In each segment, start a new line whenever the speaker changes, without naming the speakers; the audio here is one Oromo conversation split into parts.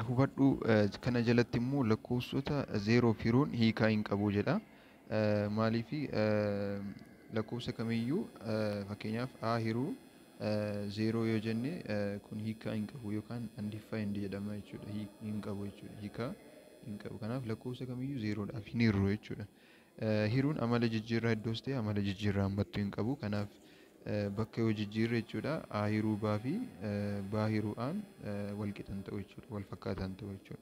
hubadhu kana jalatti immoo lakkoofsota zeeroo firuun hiikaa hin qabu jedha. Maaliifi lakkoofsa kamiyyuu fakkeenyaaf a hiruu zeeroo yoo jenne kun hiikaa hin qabu yookaan undefined jedhama jechuudha. Hin qabu jechuudha. Hiikaa hin qabu. Kanaaf lakkoofsa kamiyyuu zeeroodhaaf hin hirru jechuudha. Hiruun amala jijjiirraa iddoos ta'e amala jijjiirraa hammattuu hin qabu. Kanaaf bakka yoo jijjiirre jechuudha a hiruu baa fi baa hiruu aan wal qixan ta'u jechuudha, wal fakkaataan ta'u jechuudha.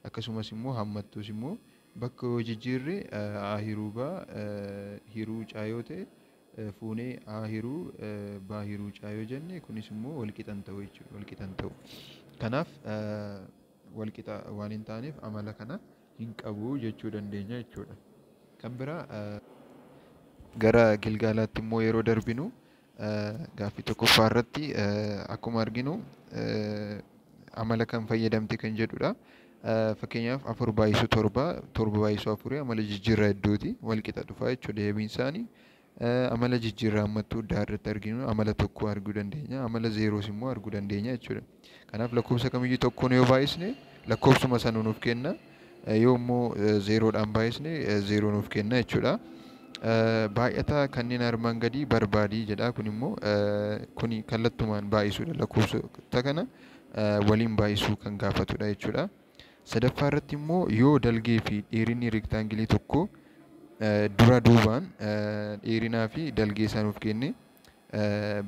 Akkasumas immoo hammattuus immoo bakka yoo jijjiirre a hiruu baa hiruu caa yoo ta'e fuunee a hiruu baa hiruu caa yoo jenne kunis immoo wal qixan ta'u jechuudha, wal qixan ta'u. Kanaaf wal qixa waan hin taaneef amala kana hin qabu jechuu dandeenya jechuudha. Kan biraa gara Gilgaalaatti immoo yeroo darbinu gaaffii tokkoffaa irratti akkuma arginu amala kan fayyadamte kan jedhudha. Fakkeenyaaf 4 baay'isuu 7 7 baay'isuu 4 amala jijjiirraa iddooti wal qixa dhufa jechuudha. Deebiin isaanii amala jijjiirraa hammattuu addaa irratti arginu amala tokko arguu dandeenya, amala zeeroos immoo arguu dandeenya jechuudha. Kanaaf lakkoofsa kamiyyuu tokkoon yoo baay'isne lakkoofsuma sana nuuf kenna, yoo immoo zeeroodhaan baay'isne zeeroo nuuf kenna jechuudha. Baay'ataa kanneen armaan gadii barbaadii jedha. Kun immoo kuni kallattumaan baay'isuudha. Lakkoofsota kana waliin baay'isuu kan gaafatudha jechuudha. Sadaffaa irratti immoo yoo dalgee fi dheerinni rektaangilii tokko dura duubaan dheerinaa fi dalgee isaa nuuf kenne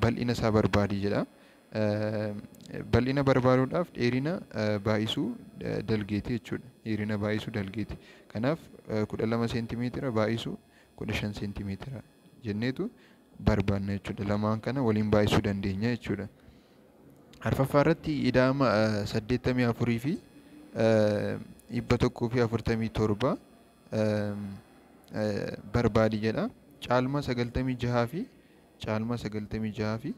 bal'ina isaa barbaadii jedha. Bal'ina barbaaduudhaaf dheerina baay'isuu dalgeeti jechuudha. Dheerina baay'isuu dalgeeti. Kanaaf 12 seentimeetira baay'isuu 15 seentimeetira jenneetu barbaanna jechuudha. Lamaan kana waliin baay'isuu dandeenya jechuudha. Arfaffaa irratti ida'ama 84 fi 147 barbaadi jedha. Caalma 96 fi caalma 96 fi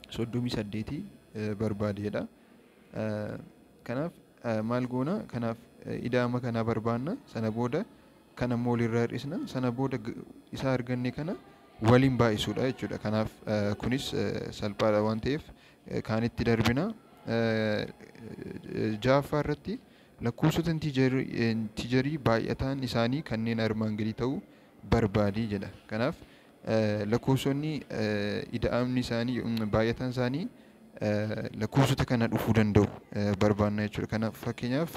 38 barbaadi jedha. Kanaaf maal goona? Kanaaf ida'ama kana barbaanna. Sana booda kana immoo walirraa hir'isna. Sana booda isaa arganne kana waliin baay'isuudha jechuudha. Kanaaf kunis salphaadha waan ta'eef kaanitti darbina. Ja'affaa irratti lakkoofsota intiijarii baay'ataan isaanii kanneen armaan gadii ta'uu barbaadii jedha. Kanaaf lakkoofsonni ida'amni isaanii baay'ataan isaanii lakkoofsota kana dhufuu danda'u barbaanna jechuudha. Kanaaf fakkeenyaaf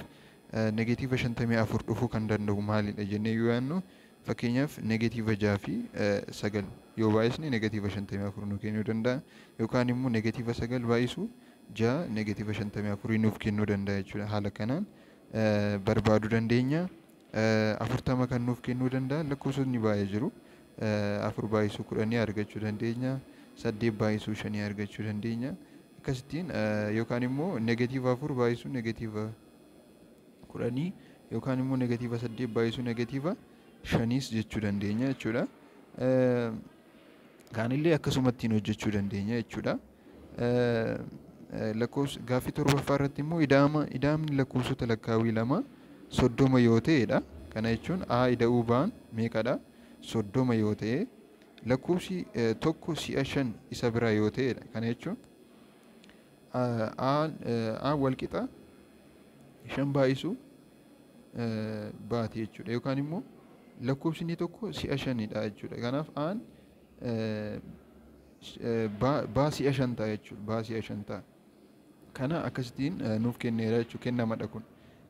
negatiiva 54 dhufuu kan danda'u maalidha jennee yoo yaadnu fakkeenyaaf negatiiva 6 fi 9 yoo baay'isne negatiiva 54 nu kennuu danda'a. Yookaan immoo negatiiva 9 baay'isuu 6 negatiiva 54 nuuf kennuu danda'a jechuudha. Haala kanaan barbaaduu dandeenya. 40 kan nuuf kennuu danda'a. Lakkoofsonni baay'ee jiru. 4 baay'isuu 10 argachuu dandeenya. 8 baay'isuu 5 argachuu dandeenya. Akkasittiin yookaan immoo negatiiva 4 baay'isuu negatiiva 10 yookaan immoo negatiiva 8 baay'isuu negatiiva 5 jechuu dandeenya jechuudha. Kaanillee akkasumattiin hojjechuu dandeenya jechuudha. Gaaffii torbaffaa irratti immoo ida'amni lakkoofsota lakkaawwii lama 30 yoo ta'edha. Kana jechuun a ida'uu ba'an meeqadha? 30 yoo ta'e lakkoofsi tokko si'a 5 isa biraa yoo ta'edha. Kana jechuun a wal qixa 5 baay'isuu baate jechuudha. Yookaan immoo lakkoofsi tokko si'a 5dha jechuudha. Kanaaf aan baa si'a 5 ta'a jechuudha. Baa si'a 5 ta'a. Kana akkasittiin nuuf kenneera jechuudha. Kennamadha kun.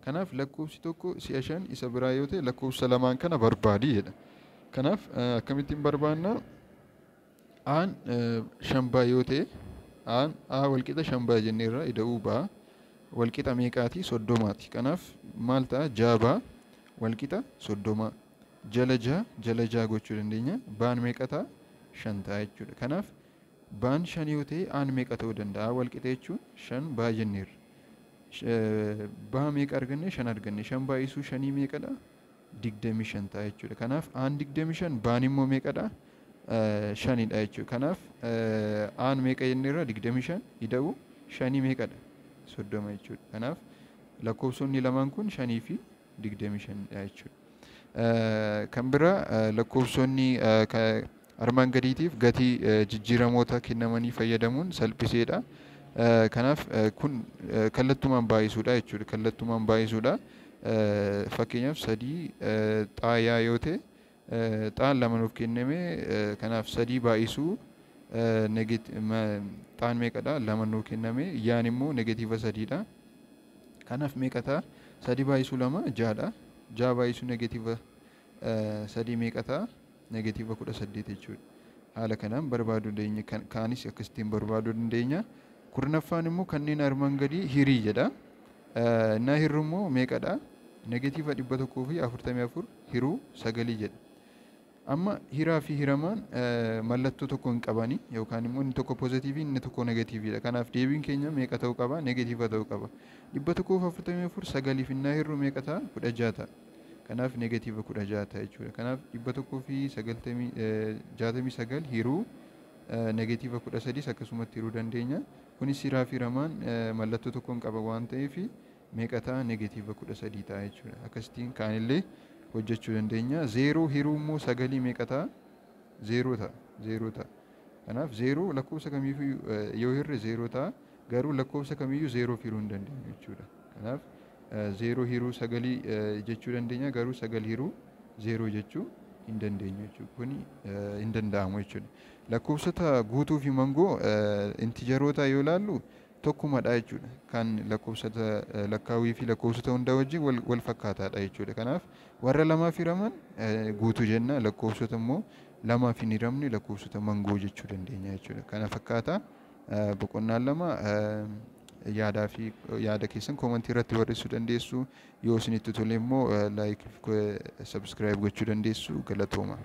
Kanaaf lakkoofsi tokko si'a 5 isa biraa yoo ta'e lakkoofsa lamaan kana barbaadi jedha. Kanaaf akkamittiin barbaanna? Aan 5 baa yoo ta'e aan a wal qixa 5 baa jenneerra ida'uu baa wal qixa meeqaati? 30ti. Kanaaf maal ta'a? 6 baa wal qixa 30. Jala 6 gochuu dandeenya. Baan meeqa ta'a? 5 ta'a jechuudha. Kanaaf baan 5 yoo ta'e aan meeqa ta'uu danda'a? Wal qixa jechuun 5 baa jenneerra. Baa meeqa arganne? 5 arganne. 5 baay'isuu 5 meeqadha? 25 ta'a jechuudha. Kanaaf aan 25 baan immoo meeqadha? 5dha jechuudha. Kanaaf aan meeqa jenneerra? 25 ida'uu 5 meeqadha? 30 jechuudha. Kanaaf lakkoofsonni lamaan kun 5 fi 25dha jechuudha. Kan biraa lakkoofsonni armaan gadiitiif gatii jijjiiramoota kennamanii fayyadamuun salphiseedha. Kanaaf kun kallattumaan baay'isuudha jechuudha. Kallattumaan baay'isuudha. Fakkeenyaaf sadii xaayaa yoo ta'e xaan lama nuuf kenname kanaaf sadii baay'isuu xaan meeqadha lama nuuf kenname yaan immoo negatiiva sadiidha. Kanaaf meeqa ta'a? Sadii baay'isuu lama ja'adha. Ja'a baay'isuu negatiiva sadii meeqa ta'a? Negatiiva 18 jechuudha. Haala kanaan barbaaduu dandeenya. Kaanis akkasittiin barbaaduu dandeenya. Kurnaffaan immoo kanneen armaan gadii hirii jedha. Innaa hirru immoo meeqadha? Negatiiva 144 hiruu 9 jedha. Amma hiraa fi hiramaan mallattoo tokko hin qabani yookaan immoo inni tokko poozitiivii inni tokko negatiiviidha. Kanaaf deebiin keenya meeqa ta'uu qaba? Negatiiva ta'uu qaba. 144 sagaliif innaa hirru meeqa ta'a? 16 ta'a. Kanaaf negatiiva 16 ta'a jechuudha. Kanaaf 169 hiruu negatiiva 13 akkasumatti hiruu dandeenya. Kunis hiraa fi hiramaan mallattoo tokko hin qaba waan ta'eef meeqa ta'a? Negatiiva 13 ta'a jechuudha. Akkasitiin kaanillee hojjechuu dandeenya. Zeeroo hiruu immoo sagalii meeqa ta'a? Zeeroo ta'a. Zeeroo ta'a. Kanaaf zeeroo lakkoofsa kamiifuu yoo hirre zeeroo ta'a. Garuu lakkoofsa kamiyyuu zeeroof hiruu hin dandeenyu jechuudha. Kanaaf zeeroo hiruu sagalii jechuu dandeenya. Garuu sagal hiruu zeeroo jechuu hin dandeenyu jechuudha. Kuni hin danda'amu jechuudha. Lakkoofsota guutuu fi mangoo intijaroota yoo ilaallu tokkumadha jechuudha. Kan lakkoofsota lakkaawwii fi lakkoofsota hundaa wajjin wal fakkaataadha jechuudha. Kanaaf warra lamaaf hiraman guutuu jenna. Lakkoofsota immoo lamaaf hin hiramne lakkoofsota mangoo jechuu dandeenya jechuudha. Kana fakkaata boqonnaan lama yaada keessan koomentii irratti barreessuu dandeessu. Yoo isinitti tole immoo laayik sabskiraayib gochuu dandeessu. Galatooma.